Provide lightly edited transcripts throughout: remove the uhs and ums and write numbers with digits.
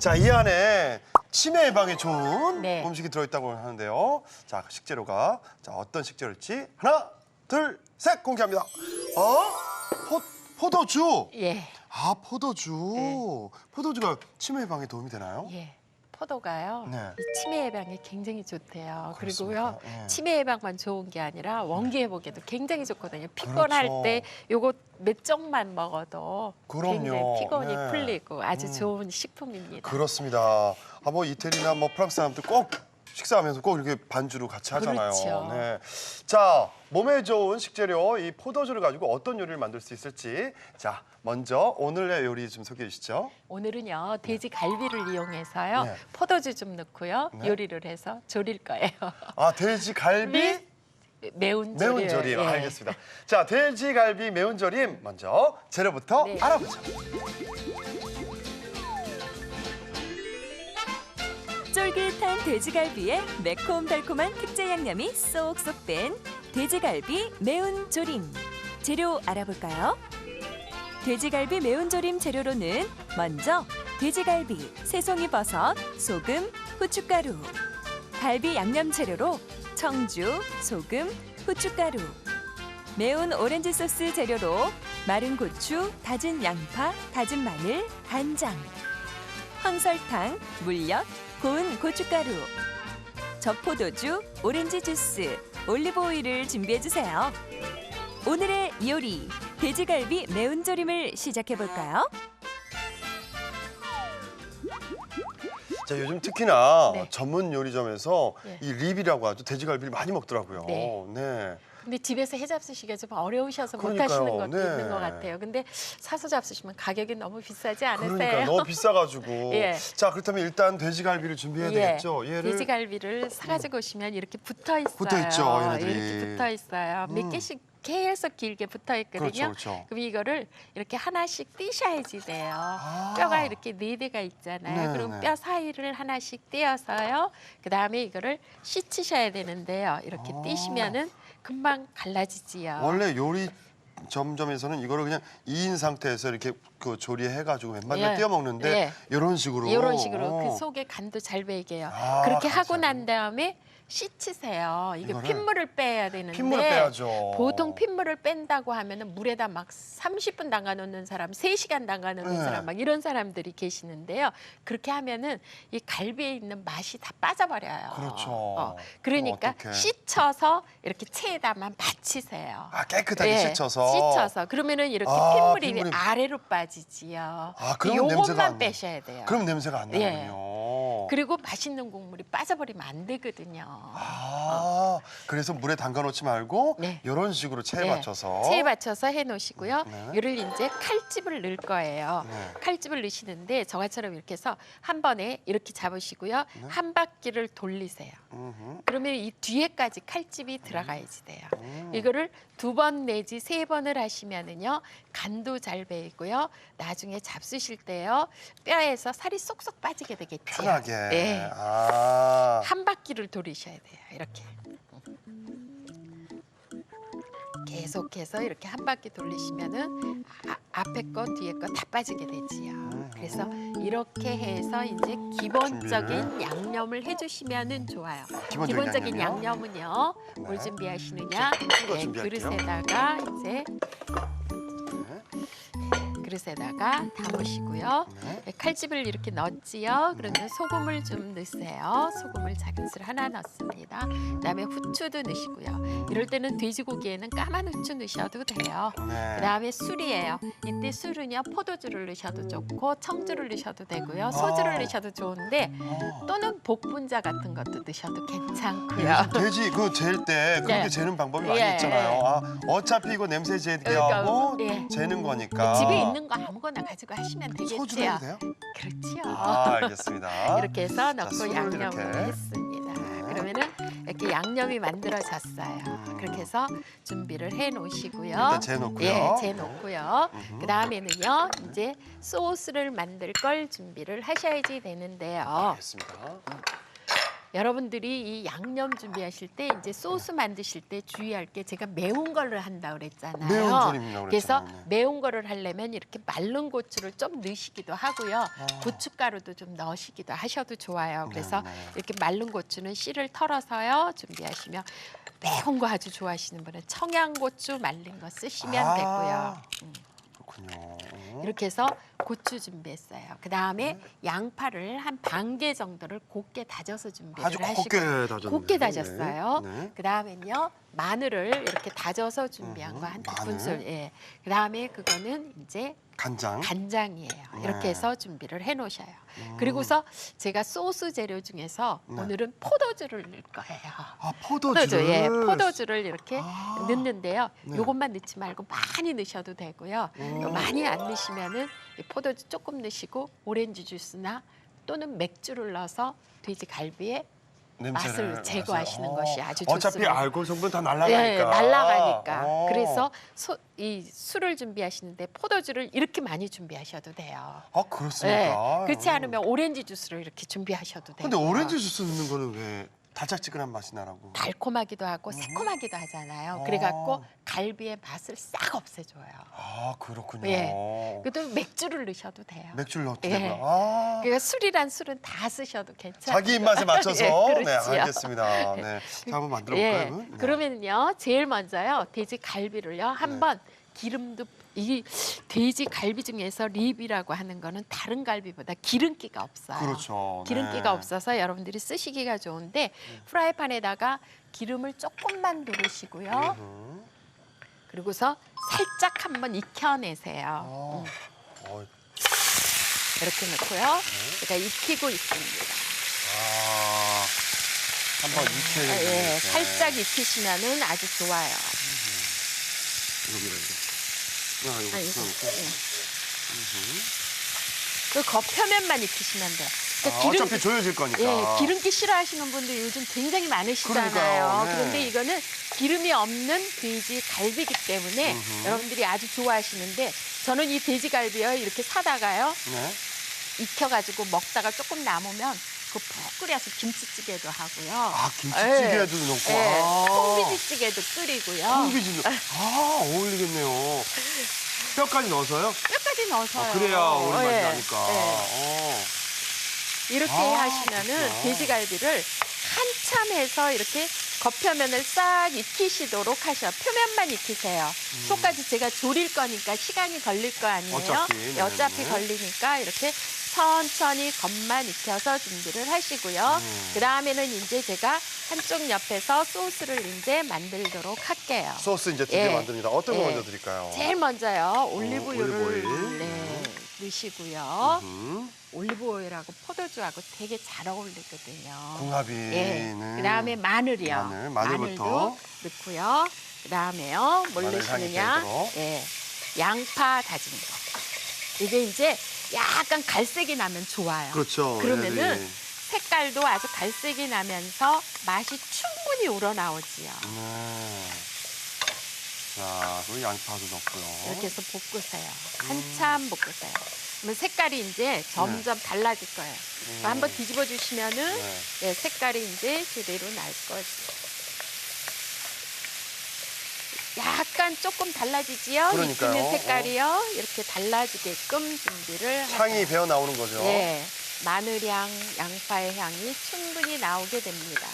자, 이 안에 치매 예방에 좋은 네. 음식이 들어있다고 하는데요. 자, 그 식재료가 어떤 식재료일지 하나, 둘, 셋 공개합니다. 포도주. 예. 아, 포도주. 네. 포도주가 치매 예방에 도움이 되나요? 예. 포도가요. 네. 이 치매 예방에 굉장히 좋대요. 그렇습니까? 그리고요. 예. 치매 예방만 좋은 게 아니라 원기 회복에도 굉장히 좋거든요. 피곤할 그렇죠. 때 요거 몇 쪽만 먹어도 그럼요. 굉장히 피곤이 네. 풀리고 아주 좋은 식품입니다. 그렇습니다. 뭐 이태리나 뭐 프랑스 사람들 꼭 식사하면서 꼭 이렇게 반주로 같이 하잖아요. 그렇죠. 네. 자, 몸에 좋은 식재료 이 포도주를 가지고 어떤 요리를 만들 수 있을지. 자, 먼저 오늘의 요리 좀 소개해 주시죠. 오늘은요 돼지 갈비를 이용해서요 네. 포도주 좀 넣고요 네. 요리를 해서 조릴 거예요. 아, 돼지 갈비 매운 매운 조림. 예. 알겠습니다. 자, 돼지 갈비 매운 조림 먼저 재료부터 네. 알아보죠. 쫄깃한 돼지갈비에 매콤달콤한 특제 양념이 쏙쏙 뺀 돼지갈비 매운 조림. 재료 알아볼까요? 돼지갈비 매운 조림 재료로는 먼저 돼지갈비, 새송이버섯, 소금, 후춧가루. 갈비 양념 재료로 청주, 소금, 후춧가루. 매운 오렌지 소스 재료로 마른 고추, 다진 양파, 다진 마늘, 간장. 황설탕, 물엿, 고운 고춧가루, 적포도주, 오렌지 주스, 올리브 오일을 준비해 주세요. 오늘의 요리, 돼지갈비 매운 조림을 시작해 볼까요? 자, 요즘 특히나 네. 전문 요리점에서 네. 이 립이라고 하죠. 돼지갈비를 많이 먹더라고요. 네. 네. 근데 집에서 해 잡수시기가 좀 어려우셔서 못 그러니까요. 하시는 것도 네. 있는 것 같아요. 근데 사서 잡수시면 가격이 너무 비싸지 않으세요? 그러니까 너무 비싸가지고. 예. 자, 그렇다면 일단 돼지갈비를 준비해야 되겠죠. 얘를 돼지갈비를 사가지고 오시면 이렇게 붙어 있어요. 붙어 있죠, 얘네들이. 이렇게 붙어 있어요. 몇 개씩 계속 길게 붙어 있거든요. 그렇죠, 그렇죠. 그럼 이거를 이렇게 하나씩 띄셔야지 돼요. 아. 뼈가 이렇게 4대가 있잖아요. 네, 그럼 네. 뼈 사이를 하나씩 띄어서요. 그다음에 이거를 씻으셔야 되는데요. 이렇게 아. 띄시면은 금방 갈라지지요. 원래 요리 점점에서는 이거를 그냥 2인 상태에서 이렇게 그 조리해가지고 웬만하면 예. 띄어 먹는데 예. 이런 식으로. 이런 식으로 어. 그 속에 간도 잘 배게요. 아, 그렇게 간도 하고 잘 난 다음에 씻으세요. 이게 이거를? 핏물을 빼야 되는데 핏물을 빼야죠. 보통 핏물을 뺀다고 하면은 물에다 막 30분 담가 놓는 사람, 3시간 담가 놓는 네. 사람 막 이런 사람들이 계시는데요. 그렇게 하면은 이 갈비에 있는 맛이 다 빠져버려요. 그렇죠. 그러니까 어떡해. 씻어서 이렇게 체에다만 받치세요. 아, 깨끗하게 예, 씻어서. 씻어서 그러면은 이렇게 아, 핏물이 핏물이- 아래로 빠지지요. 아, 그러면 냄새가 요것만 안 나. 빼셔야 돼요. 그럼 냄새가 안 예. 나군요. 그리고 맛있는 국물이 빠져버리면 안 되거든요. 아, 그래서 물에 담가 놓지 말고 네. 이런 식으로 체에 네, 맞춰서. 체에 맞춰서 해놓으시고요. 네. 이를 이제 칼집을 넣을 거예요. 네. 칼집을 넣으시는데 저같처럼 이렇게 해서 한 번에 이렇게 잡으시고요. 네. 한 바퀴를 돌리세요. 음흠. 그러면 이 뒤에까지 칼집이 들어가야지 돼요. 음. 이거를 2번 내지 3번을 하시면은요 간도 잘 배이고요. 나중에 잡수실 때요 뼈에서 살이 쏙쏙 빠지게 되겠죠. 편하게. 네. 아. 한 바퀴를 돌리셔야 돼요. 이렇게. 계속해서 이렇게 한 바퀴 돌리시면은 앞에 거 뒤에 거 다 빠지게 되지요. 그래서 이렇게 해서 이제 기본적인 양념을 해주시면은 좋아요. 기본적인 양념이요? 양념은요. 네. 뭘 준비하시느냐? 큰거 네, 준비할게요. 그릇에다가 이제 네. 그릇에다가 담으시고요. 네. 칼집을 이렇게 넣었지요. 그러면 소금을 좀 넣으세요. 소금을 작은 술 하나 넣습니다. 그다음에 후추도 넣으시고요. 이럴 때는 돼지고기에는 까만 후추 넣으셔도 돼요. 네. 그다음에 술이에요. 이때 술은요 포도주를 넣으셔도 좋고 청주를 넣으셔도 되고요. 소주를 넣으셔도 좋은데 또는 복분자 같은 것도 넣으셔도 괜찮고요. 요즘 돼지 그 잴 때 그렇게 예. 재는 방법이 많이 예. 있잖아요. 아, 어차피 이거 냄새 제게 그러니까, 하고 예. 재는 거니까. 집에 있는 거 아무거나 가지고 하시면 되겠지요. 소주 해도 돼요? 그렇지요. 아, 알겠습니다. 이렇게 해서 넣고 술을 양념을 이렇게. 했습니다. 네. 그러면은 이렇게 양념이 만들어졌어요. 그렇게 해서 준비를 해 놓으시고요. 일단 재놓고요. 예, 재 놓고요. 음흠. 그 다음에는요, 이제 소스를 만들 걸 준비를 하셔야지 되는데요. 알겠습니다. 여러분들이 이 양념 준비하실 때 이제 소스 만드실 때 주의할 게 제가 매운 거를 한다 그랬잖아요. 매운 조림이라고 그래서 그랬잖아요. 네. 매운 거를 하려면 이렇게 마른 고추를 좀 넣으시기도 하고요. 고춧가루도 좀 넣으시기도 하셔도 좋아요. 그래서 네, 네. 이렇게 마른 고추는 씨를 털어서요 준비하시면 매운 거 아주 좋아하시는 분은 청양고추 말린 거 쓰시면 되고요. 그렇군요. 이렇게 해서 고추 준비했어요. 그 다음에 양파를 한 반 개 정도를 곱게 다져서 준비를 아주 하시고 곱게 다졌네요. 곱게 다졌어요. 네. 그 다음엔요 마늘을 이렇게 다져서 준비한 거 한 두 마늘. 큰술. 예. 그 다음에 그거는 이제 간장. 간장이에요. 이렇게 네. 해서 준비를 해놓으셔요. 그리고서 제가 소스 재료 중에서 네. 오늘은 포도주를 넣을 거예요. 아, 포도주를. 예, 포도주를 이렇게 아. 넣는데요. 네. 요것만 넣지 말고 많이 넣으셔도 되고요. 또 많이 안 넣으시면은 이 포도주 조금 넣으시고 오렌지 주스나 또는 맥주를 넣어서 돼지 갈비에 냄새를 맛을 제거하시는 나서. 것이 아주 어차피 좋습니다. 알코올 성분 다 날아가니까. 예, 날아가니까. 어. 그래서 이 술을 준비하시는데 포도주를 이렇게 많이 준비하셔도 돼요. 아, 그렇습니까? 예, 그렇지 않으면 오렌지 주스를 이렇게 준비하셔도 돼요. 근데 오렌지 주스 넣는 거는 왜 달짝지근한 맛이 나라고? 달콤하기도 하고 새콤하기도 하잖아요. 그래갖고 갈비의 맛을 싹 없애줘요. 아, 그렇군요. 예. 그래도 맥주를 넣으셔도 돼요. 맥주를 넣어도 예. 되고요. 아. 그러니까 술이란 술은 다 쓰셔도 괜찮아요. 자기 입맛에 맞춰서. 예, 네, 그렇지요. 알겠습니다. 네. 자, 한번 만들어 예. 볼까요? 네. 그러면요, 제일 먼저요, 돼지 갈비를요, 한번 기름도 이 돼지 갈비 중에서 립이라고 하는 거는 다른 갈비보다 기름기가 없어요. 그렇죠. 기름기가 네. 없어서 여러분들이 쓰시기가 좋은데 프라이팬에다가 기름을 조금만 두르시고요. 그리고서 살짝 한번 익혀내세요. 어, 이렇게 넣고요. 제가 익히고 있습니다. 아, 한번 익혀야 예, 되겠네. 살짝 익히시면은 아주 좋아요. 여기다 이제. 아, 이거 아니, 넣고. 예. 그 겉표면만 익히시면 돼요. 그러니까 아, 어차피 조여질 거니까. 예, 기름기 싫어하시는 분들 요즘 굉장히 많으시잖아요. 그러니까요. 네. 그런데 이거는 기름이 없는 돼지 갈비이기 때문에 여러분들이 아주 좋아하시는데 저는 이 돼지 갈비요 이렇게 사다가요 네. 익혀가지고 먹다가 조금 남으면 그 푹 끓여서 김치찌개도 하고요. 아, 김치찌개에도 넣고. 예, 아. 콩비지찌개도 끓이고요. 콩비지. 아, 어울리겠네요. 뼈까지 넣어서요? 뼈까지 넣어서요. 아, 그래야 오랜 맛이 예, 나니까. 예. 어. 이렇게 아, 하시면은 그렇구나. 돼지갈비를 한참 해서 이렇게 겉표면을 싹 익히시도록 하셔. 표면만 익히세요. 속까지 제가 졸일 거니까 시간이 걸릴 거 아니에요. 어차피, 네, 어차피 네. 걸리니까 이렇게 천천히 겉만 익혀서 준비를 하시고요. 그 다음에는 이제 제가 한쪽 옆에서 소스를 이제 만들도록 할게요. 소스 이제 드디어 예. 만듭니다. 어떤 거 예. 먼저 드릴까요? 제일 먼저요. 올리브유를 올리브오일. 네, 넣으시고요. 음, 올리브 오일하고 포도주하고 되게 잘 어울리거든요. 궁합이는. 예. 그다음에 마늘이요. 마늘부터. 마늘도 넣고요. 그다음에요. 뭘 마늘 향이 넣으시느냐? 배도록. 예. 양파 다진 거. 이게 이제 약간 갈색이 나면 좋아요. 그렇죠. 그러면은 얘네들이. 색깔도 아주 갈색이 나면서 맛이 충분히 우러나오지요. 네. 자, 그리고 양파도 넣고요. 이렇게 해서 볶으세요. 한참 볶으세요. 그러면 색깔이 이제 점점 달라질 거예요. 한번 뒤집어 주시면은 네. 예, 색깔이 이제 제대로 날 거죠. 약간 조금 달라지지요? 그러니까요. 익히는 색깔이요. 이렇게 달라지게끔 준비를 향이 하세요. 배어 나오는 거죠. 예, 마늘향, 양파의 향이 충분히 나오게 됩니다.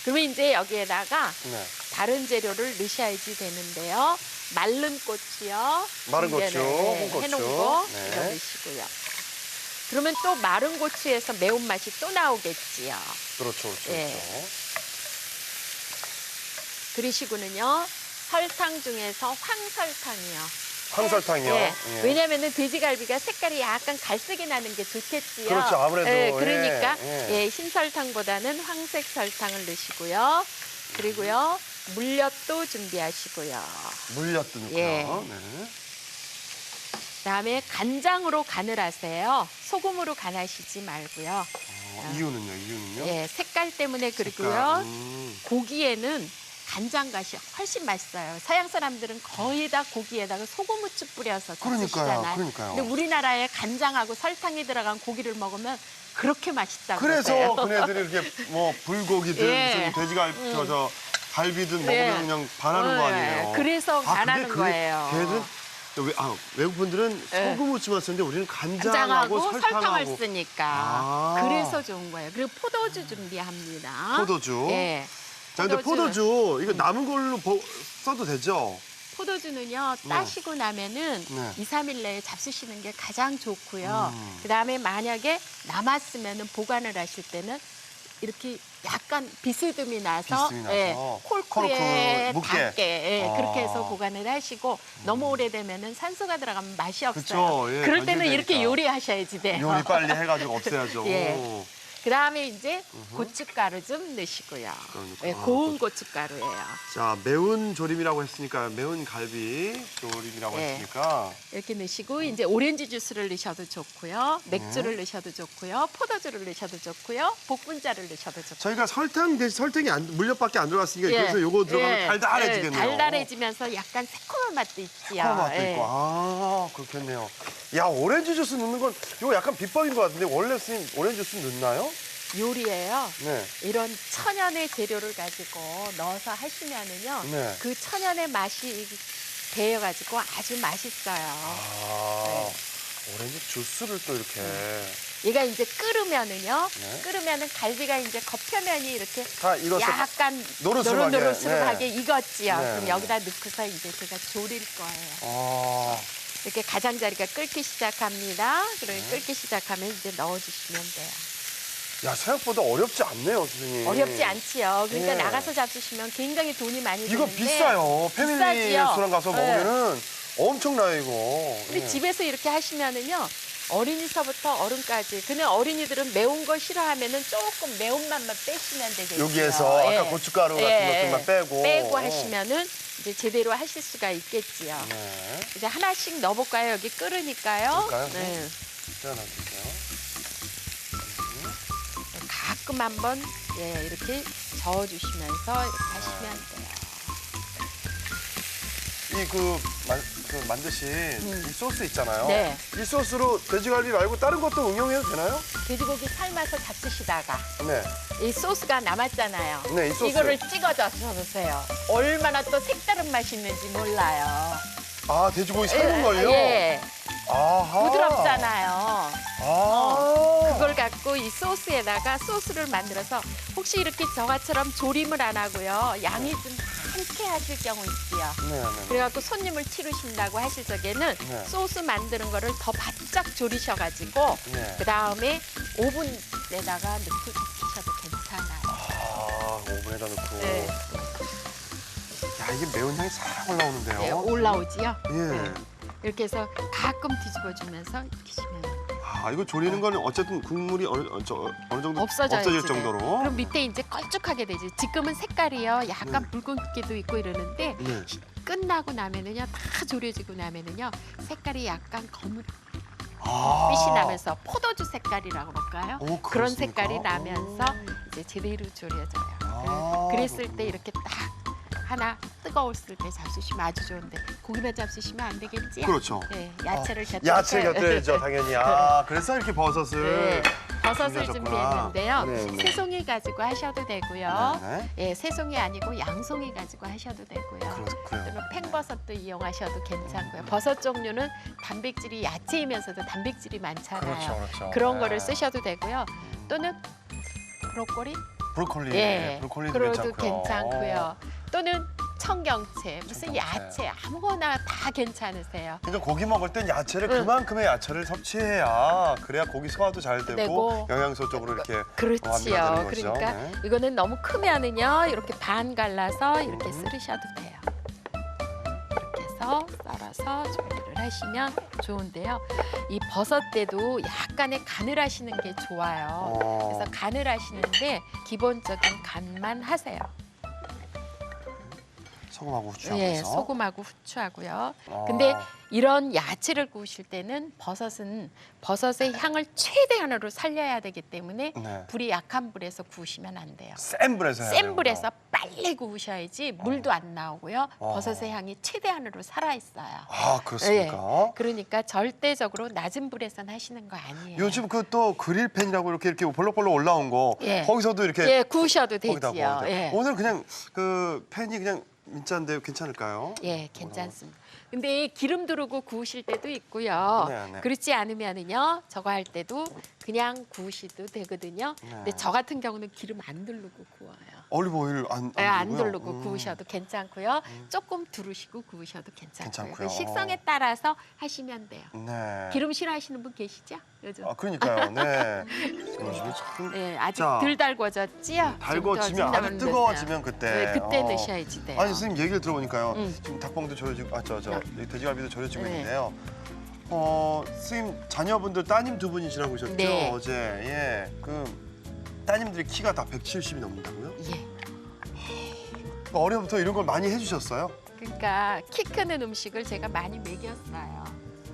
그러면 이제 여기에다가 네. 다른 재료를 넣으셔야지 되는데요. 마른 고추요. 마른 고추, 이제는, 홍고추. 해놓은 거 네. 이거 넣으시고요. 그러면 또 마른 고추에서 매운맛이 또 나오겠지요. 그렇죠, 그렇죠. 예. 그렇죠. 그러시고는요. 설탕 중에서 황설탕이요. 황설탕이요. 예. 예. 왜냐하면 돼지갈비가 색깔이 약간 갈색이 나는 게 좋겠지요. 그렇죠, 아무래도. 예, 그러니까 예, 예, 흰설탕보다는 황색 설탕을 넣으시고요. 그리고요. 물엿도 준비하시고요. 물엿도 넣고요. 예. 네. 그다음에 간장으로 간을 하세요. 소금으로 간하시지 말고요. 이유는요? 예, 색깔 때문에 색깔, 그러고요. 음. 고기에는 간장갓이 훨씬 맛있어요. 서양 사람들은 거의 다 고기에다가 소금 후추 뿌려서 잡수시잖아요. 그러니까요. 근데 우리나라에 간장하고 설탕이 들어간 고기를 먹으면 그렇게 맛있다고 그래서 그러세요. 그네들이 이렇게 뭐 불고기든 예. 무슨 돼지갈비, 저 갈비든 네. 먹으면 그냥 반하는 거 아니에요. 그래서 반하는 근데 거예요. 걔는 외국 분들은 예. 소금 후추만 쓰는데 우리는 간장하고 간장하고 설탕하고 설탕을 쓰니까 아. 그래서 좋은 거예요. 그리고 포도주 준비합니다. 포도주. 예. 자, 근데 포도주 이거 남은 걸로 써도 되죠? 포도주는요, 따시고 나면은 네. 2, 3일 내에 잡수시는 게 가장 좋고요. 음. 그다음에 만약에 남았으면은 보관을 하실 때는 이렇게 약간 비스듬히 나서, 비스듬히 나서. 예, 콜쿨에 콜쿨 묻게. 닿게 예, 아. 그렇게 해서 보관을 하시고 너무 오래되면은 산소가 들어가면 맛이 없어요. 그쵸, 예, 그럴 때는 건조되니까. 이렇게 요리하셔야지 돼요. 요리 빨리 해가지고 없애야죠. 예. 오. 그다음에 이제 고춧가루 좀 넣으시고요. 그러니까. 예, 고운 고춧가루예요. 자, 매운 조림이라고 했으니까 매운 갈비 조림이라고 네. 했으니까 이렇게 넣으시고 이제 오렌지 주스를 넣으셔도 좋고요. 맥주를 넣으셔도 좋고요. 포도주를 넣으셔도 좋고요. 복분자를 넣으셔도 좋고요. 저희가 설탕 대신 설탕이 물엿밖에 안 들어갔으니까 예. 그래서 요거 들어가면 예. 달달해지겠네요. 예, 달달해지면서 약간 새콤한 맛도 있지요. 새콤한 맛도 예. 있고. 아, 그렇겠네요. 야, 오렌지 주스 넣는 건 이거 약간 비법인 것 같은데 원래 스님 오렌지 주스 넣나요? 요리예요. 네. 이런 천연의 재료를 가지고 넣어서 하시면은요. 네. 그 천연의 맛이 배어가지고 아주 맛있어요. 아, 네. 오렌지 주스를 또 이렇게. 얘가 이제 끓으면은요. 네. 끓으면은 갈비가 이제 겉표면이 이렇게 다 익어서 약간 노릇스름하게, 노릇노릇하게 익었지요. 네. 그럼 여기다 넣고서 이제 제가 졸일 거예요. 아, 이렇게 가장자리가 끓기 시작합니다. 그리고 끓기 시작하면 이제 넣어주시면 돼요. 야, 생각보다 어렵지 않네요, 선생님. 어렵지 않지요. 그러니까 네. 나가서 잡수시면 굉장히 돈이 많이 이거 드는데 비싸요. 패밀리 비싸지요. 레스토랑 가서 네. 먹으면은 엄청나요, 이거. 근데 예. 집에서 이렇게 하시면은요. 어린이서부터 어른까지. 그냥 어린이들은 매운 거 싫어하면은 조금 매운맛만 빼시면 되겠죠. 여기에서 아까 고춧가루 같은 것들만 빼고. 빼고 하시면은 이제 제대로 하실 수가 있겠지요. 네. 이제 하나씩 넣어볼까요? 여기 끓으니까요. 그럴까요? 네. 떼어놔주세요. 가끔 한번 예, 이렇게 저어주시면서 이렇게 하시면 돼요. 이 만드신 이 소스 있잖아요. 네. 이 소스로 돼지갈비 말고 다른 것도 응용해도 되나요? 돼지고기 삶아서 잡수시다가 네. 이 소스가 남았잖아요. 네, 이 소스. 이거를 찍어서 드세요. 얼마나 또 색다른 맛이 있는지 몰라요. 아, 돼지고기 삶은 걸요? 예, 아하. 부드럽잖아요. 아. 그걸 갖고 이 소스에다가 소스를 만들어서 혹시 이렇게 저같처럼 조림을 안 하고요. 양이 좀 많게 하실 경우 있지요. 네, 네. 그래갖고 손님을 치르신다고 하실 적에는 네. 소스 만드는 거를 더 바짝 졸이셔가지고 네. 그 다음에 오븐에다가 넣고 익히셔도 괜찮아요. 아, 오븐에다 넣고. 네. 야, 이게 매운 향이 싹 올라오는데요. 네, 올라오지요. 예. 네. 이렇게 해서 가끔 뒤집어주면서 익히시면 돼요. 아, 이거 조리는 거는 어쨌든 국물이 어느 정도 없어져야지. 없어질 정도로. 그럼 밑에 이제 걸쭉하게 되지. 지금은 색깔이요. 약간 붉은기도 있고 이러는데 네. 끝나고 나면은요. 다 졸여지고 나면은요. 색깔이 약간 검은빛이 아. 나면서 포도주 색깔이라고 볼까요? 오, 그런 그렇습니까? 색깔이 나면서 이제 제대로 졸여져요. 아. 그랬을 때 이렇게 딱 하나 뜨거웠을 때 잡수시면 아주 좋은데 고기만 잡수시면 안 되겠지? 그렇죠. 네, 야채를 곁들여 야채 곁들여야죠, 당연히. 아, 그래서 이렇게 버섯을. 네, 버섯을 준비하셨구나. 준비했는데요. 네, 네. 새송이 가지고 하셔도 되고요. 네. 예, 새송이 아니고 양송이 가지고 하셔도 되고요. 그렇고요. 또는 팽버섯도 이용하셔도 괜찮고요. 버섯 종류는 단백질이 야채이면서도 단백질이 많잖아요. 그렇죠, 그렇죠. 런 네. 거를 쓰셔도 되고요. 또는 브로콜리? 브로콜리. 예, 브로콜리도 그래도 괜찮고요. 괜찮고요. 또는 청경채, 무슨 청경채. 야채 아무거나 다 괜찮으세요. 그러니까 고기 먹을 땐 야채를 응. 그만큼의 야채를 섭취해야 그래야 고기 소화도 잘 되고 되고. 영양소 쪽으로 이렇게 그렇지요. 완비가 되는 거죠. 그러니까 네. 이거는 너무 크면은요 이렇게 반 갈라서 이렇게 쓰셔도 돼요. 이렇게 해서 썰어서 조리를 하시면 좋은데요. 이 버섯 때도 약간의 간을 하시는 게 좋아요. 그래서 간을 하시는데 기본적인 간만 하세요. 소금하고 후추하고 예, 해서. 소금하고 후추하고요. 아. 근데 이런 야채를 구우실 때는 버섯의 향을 최대한으로 살려야 되기 때문에 네. 불이 약한 불에서 구우시면 안 돼요. 센 불에서 해야 센 불에서 되는구나. 빨리 구우셔야지 물도 안 나오고요. 어. 버섯의 향이 최대한으로 살아 있어요. 아, 그렇습니까? 그러니까 절대적으로 낮은 불에서는 하시는 거 아니에요. 요즘 그 또 그릴팬이라고 이렇게 볼록볼록 올라온 거 예. 거기서도 이렇게 예, 구우셔도 거기다 되지요. 구워도 돼요. 예. 오늘 그냥 그 팬이 그냥 민짜인데 괜찮을까요? 예, 괜찮습니다. 근데 기름 두르고 구우실 때도 있고요. 네, 네. 그렇지 않으면은요, 저거 할 때도 그냥 구우셔도 되거든요. 네. 근데 저 같은 경우는 기름 안 두르고 구워요. 올리브 오일 안 예, 안 두르고요? 두르고 구우셔도 괜찮고요. 조금 두르시고 구우셔도 괜찮고요. 괜찮고요. 그 식성에 따라서 하시면 돼요. 네. 기름 싫어하시는 분 계시죠? 요즘. 아, 그러니까요. 네. 요즘에 참 예, 아직 자, 덜 달궈졌지요? 달궈지면 아주 뜨거워지면 그때. 네, 그때 넣으셔야지 돼요. 아니 선생님 얘기를 들어보니까요. 음. 지금 닭봉도 절여지고 여기 돼지갈비도 절여지고 네. 있는데요. 선생님 자녀분들 따님 두 분이시라고 그러셨죠? 네. 어제 예. 그 따님들이 키가 다 170이 넘는다고요? 예. 어려부터 이런 걸 많이 해주셨어요? 그러니까 키 크는 음식을 제가 많이 먹였어요.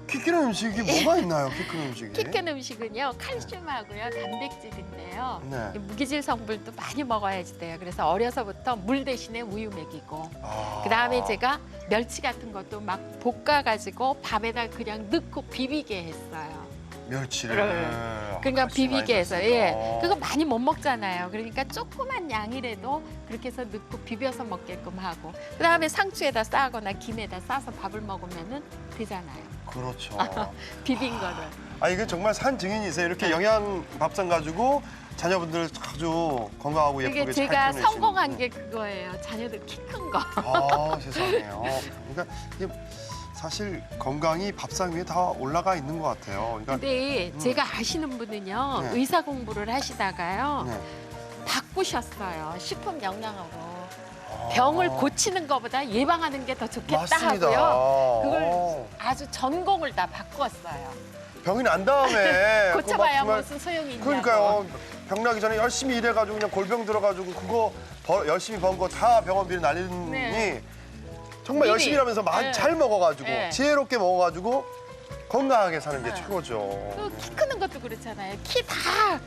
키 크는 음식이 뭐가 있나요? 키 크는 음식이? 키 큰 음식은요 칼슘하고요 단백질인데요. 네. 이 무기질 성분도 많이 먹어야지 돼요. 그래서 어려서부터 물 대신에 우유 먹이고 아. 그다음에 제가 멸치 같은 것도 막 볶아가지고 밥에다 그냥 넣고 비비게 했어요. 멸치를. 그러니까 칼슘 많이 비비게 해서 들었어요. 예 그거 많이 못 먹잖아요. 그러니까 조그만 양이라도 그렇게 해서 넣고 비벼서 먹게끔 하고 그다음에 상추에다 싸거나 김에다 싸서 밥을 먹으면은 되잖아요. 그렇죠. 비빈 거를. 아 이게 정말 산 증인이세요. 이렇게 영양 밥상 가지고 자녀분들 아주 건강하고 예쁘게 그게 잘 제가 키워내시는. 성공한 게 그거예요. 자녀들 키 큰 거. 아 세상에요. 그러니까 이게 사실 건강이 밥상 위에 다 올라가 있는 것 같아요. 그러니까 근데 제가 아시는 분은요. 네. 의사 공부를 하시다가요. 네. 바꾸셨어요. 식품 영양으로. 아, 병을 고치는 것보다 예방하는 게 더 좋겠다 맞습니다. 하고요. 그걸 어. 아주 전공을 다 바꿨어요. 병이 난 다음에 고쳐봐야 그거 막 무슨 소용이 있냐고. 그러니까요. 병 나기 전에 열심히 일해가지고 그냥 골병 들어가지고 그거 열심히 번 거 다 병원비를 날리니 네. 정말 미리. 열심히 일하면서 네. 잘 먹어가지고 네. 지혜롭게 먹어가지고 건강하게 사는 게 네. 최고죠. 또 키 크는 것도 그렇잖아요. 키 다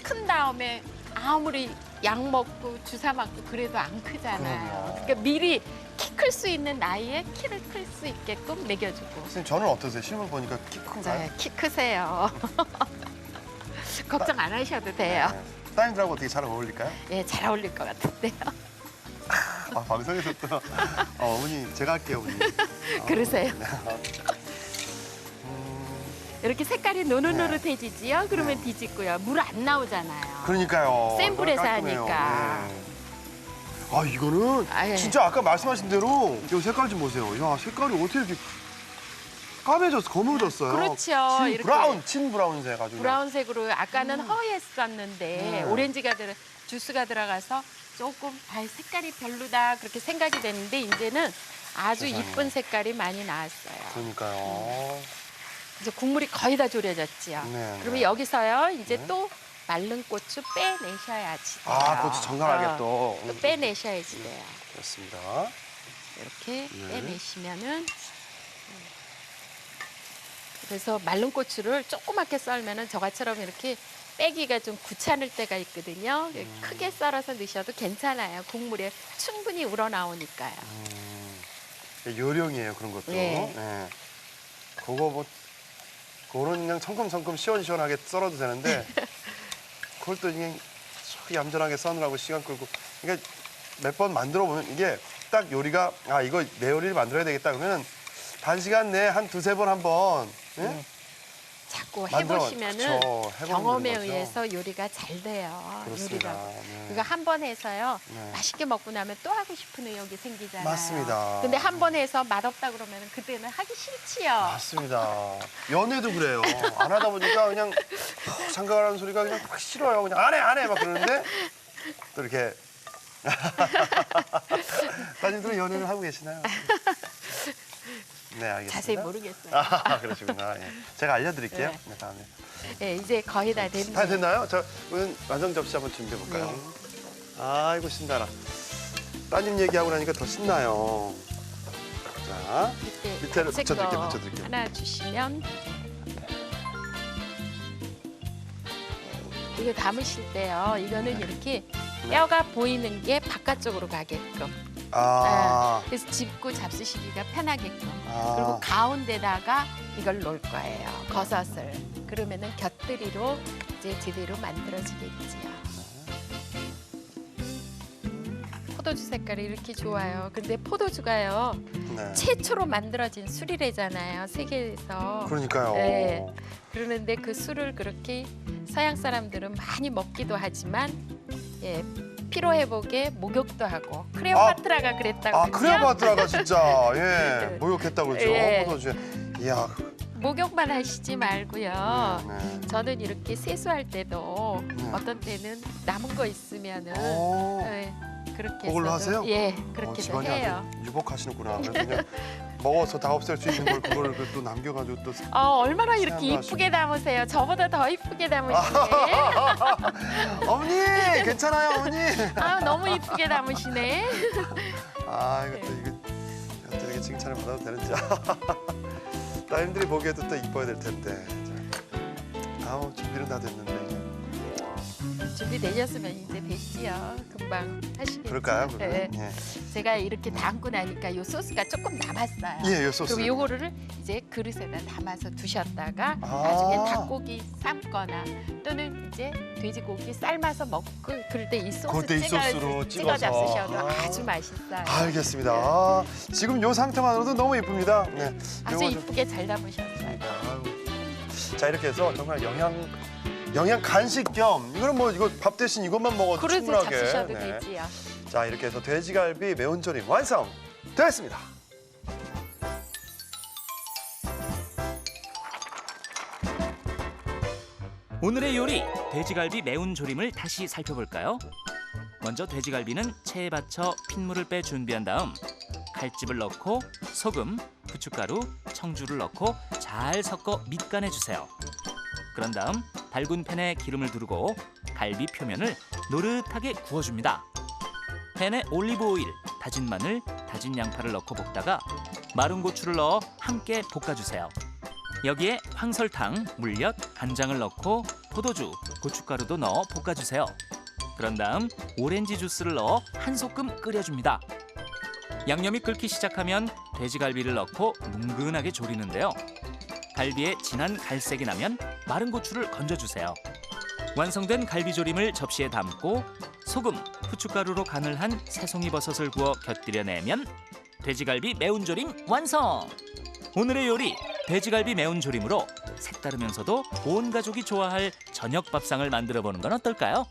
큰 다음에 아무리 약 먹고 주사 맞고 그래도 안 크잖아요. 그럼요. 그러니까 미리 키 클 수 있는 나이에 키를 클 수 있게끔 먹여주고. 선생님 저는 어떠세요? 실물 보니까 키 큰가요? 네, 키 크세요. 걱정 안 하셔도 돼요. 네. 따님들하고 어떻게 잘 어울릴까요? 예, 잘 어울릴 것 같은데요. 아, 방송에서 또 어머니 제가 할게요 어머니. 그러세요. 네. 이렇게 색깔이 노릇노릇해지지요? 그러면 뒤집고요. 물 안 나오잖아요. 그러니까요. 센 불에서 깔끔해요. 하니까. 네. 아 이거는 아, 예. 진짜 아까 말씀하신 대로 이 색깔 좀 보세요. 야 색깔이 어떻게 이렇게 까매졌어, 검어졌어요. 그렇죠. 진 이렇게. 브라운, 친 브라운색 아주. 그냥. 브라운색으로 아까는 허했었는데 오렌지가 주스가 들어가서 조금 색깔이 별로다 그렇게 생각이 됐는데 이제는 아주 세상에. 이쁜 색깔이 많이 나왔어요. 그러니까요. 이제 국물이 거의 다 졸여졌지요. 네, 그러면 네. 여기서요 이제 네. 또 마른 고추 빼내셔야지 돼요. 아, 고추 정갈하게 또. 또 빼내셔야지 돼요. 그렇습니다. 이렇게 네. 빼내시면은 그래서 마른 고추를 조그맣게 썰면은 저같처럼 이렇게 빼기가 좀 귀찮을 때가 있거든요. 크게 썰어서 넣으셔도 괜찮아요. 국물에 충분히 우러나오니까요. 요령이에요 그런 것도. 네. 네. 그거 뭐 그거는 그냥 성큼성큼 시원시원하게 썰어도 되는데 그걸 또 그냥 얌전하게 써느라고 시간 끌고. 그러니까 몇 번 만들어 보면 이게 딱 요리가 아 이거 내 요리를 만들어야 되겠다 그러면 단시간 내에 한 두세 번 한번 예? 자꾸 만들어- 해보시면은 그쵸, 해보면 경험에 되는 거죠. 의해서 요리가 잘 돼요. 그렇습니다. 요리가. 네. 그러니까 한 번 해서요. 네. 맛있게 먹고 나면 또 하고 싶은 의욕이 생기잖아요. 맞습니다. 근데 한 번 해서 맛없다 그러면 그때는 하기 싫지요. 맞습니다. 연애도 그래요. 안 하다 보니까 그냥 장가가라는 소리가 그냥 막 싫어요. 그냥 안 해 막 그러는데 또 이렇게 따님들은 연애를 하고 계시나요? 네, 알겠습니다. 자세히 모르겠어요. 아, 그러시구나. 예. 제가 알려드릴게요. 네. 네, 다음에. 네, 이제 거의 다 됐네요. 다 됐나요? 자, 오늘 완성 접시 한번 준비해 볼까요? 아이고 신나라. 따님 얘기하고 나니까 더 신나요. 자, 밑에를 같이 붙여드릴게요, 거 붙여드릴게요. 하나 주시면 이거 담으실 때요. 이거는 이렇게 뼈가 보이는 게 바깥쪽으로 가게끔. 아, 그래서 짚고 잡수시기가 편하게끔. 아. 그리고 가운데다가 이걸 놓을 거예요. 버섯을. 그러면은 곁들이로 이제 제대로 만들어지겠지요. 포도주 색깔이 이렇게 좋아요. 근데 포도주가요. 네. 최초로 만들어진 술이래잖아요. 세계에서. 그러니까요. 네. 그러는데 그 술을 그렇게 서양 사람들은 많이 먹기도 하지만 예, 피로 회복에 목욕도 하고 클레오파트라가 그랬다고 아, 그러죠? 크레오파트라가 진짜 예 목욕했다고 그러죠. 예. 포도주에. 이야. 목욕만 하시지 말고요. 네. 저는 이렇게 세수할 때도 네. 어떤 때는 남은 거 있으면은 오. 예, 그렇게 그걸로 해서도, 하세요? 예, 그렇게도 집안이 해요. 아주 유복하시는구나. 그래서 그냥 먹어서 다 없앨 수 있는 걸 그거를 또 남겨가지고 또. 얼마나 이렇게 생각도 이쁘게 담으세요. 저보다 더 이쁘게 담으시네. 어머니 괜찮아요, 어머니. 아, 너무 이쁘게 담으시네. 아 이것도 이렇게 칭찬을 받아도 되는지. 따님들이 보기에도 또 이뻐야 될 텐데. 자, 아우 준비는 다 됐는데. 준비되셨으면 이제 되시죠. 금방 하시겠죠. 그럴까요? 그러면? 네. 예. 제가 이렇게 담고 나니까 요 소스가 조금 남았어요. 예, 요 소스. 그럼 요거를 이제 그릇에다 담아서 두셨다가 아. 나중에 닭고기 삶거나 또는 이제 돼지고기 삶아서 먹고 그럴 때 이 소스 그때 이 소스로 찍어 찍어서. 잡수셔도 아. 아주 맛있어요. 알겠습니다. 아, 지금 요 상태만으로도 너무 이쁩니다. 네. 아주 요거 좀- 이쁘게 잘 담으셨어요. 아유. 자 이렇게 해서 정말 영양 간식 겸 이거는 뭐 이거 밥 대신 이것만 먹어도 그릇에 충분하게. 잡수셔도 네. 되지요. 자 이렇게 해서 돼지갈비 매운조림 완성 되었습니다. 오늘의 요리 돼지갈비 매운 조림을 다시 살펴볼까요? 먼저 돼지갈비는 체에 받쳐 핏물을 빼 준비한 다음 칼집을 넣고 소금, 후춧가루, 청주를 넣고 잘 섞어 밑간해 주세요. 그런 다음 밝은 팬에 기름을 두르고 갈비 표면을 노릇하게 구워줍니다. 팬에 올리브 오일, 다진 마늘, 다진 양파를 넣고 볶다가 마른 고추를 넣어 함께 볶아주세요. 여기에 황설탕, 물엿, 간장을 넣고 포도주, 고춧가루도 넣어 볶아주세요. 그런 다음 오렌지 주스를 넣어 한 소끔 끓여줍니다. 양념이 끓기 시작하면 돼지갈비를 넣고 뭉근하게 조리는데요. 갈비에 진한 갈색이 나면 마른 고추를 건져주세요. 완성된 갈비조림을 접시에 담고 소금, 후춧가루로 간을 한 새송이 버섯을 구워 곁들여내면 돼지갈비 매운조림 완성! 오늘의 요리 돼지갈비 매운조림으로 색다르면서도 온 가족이 좋아할 저녁 밥상을 만들어 보는 건 어떨까요?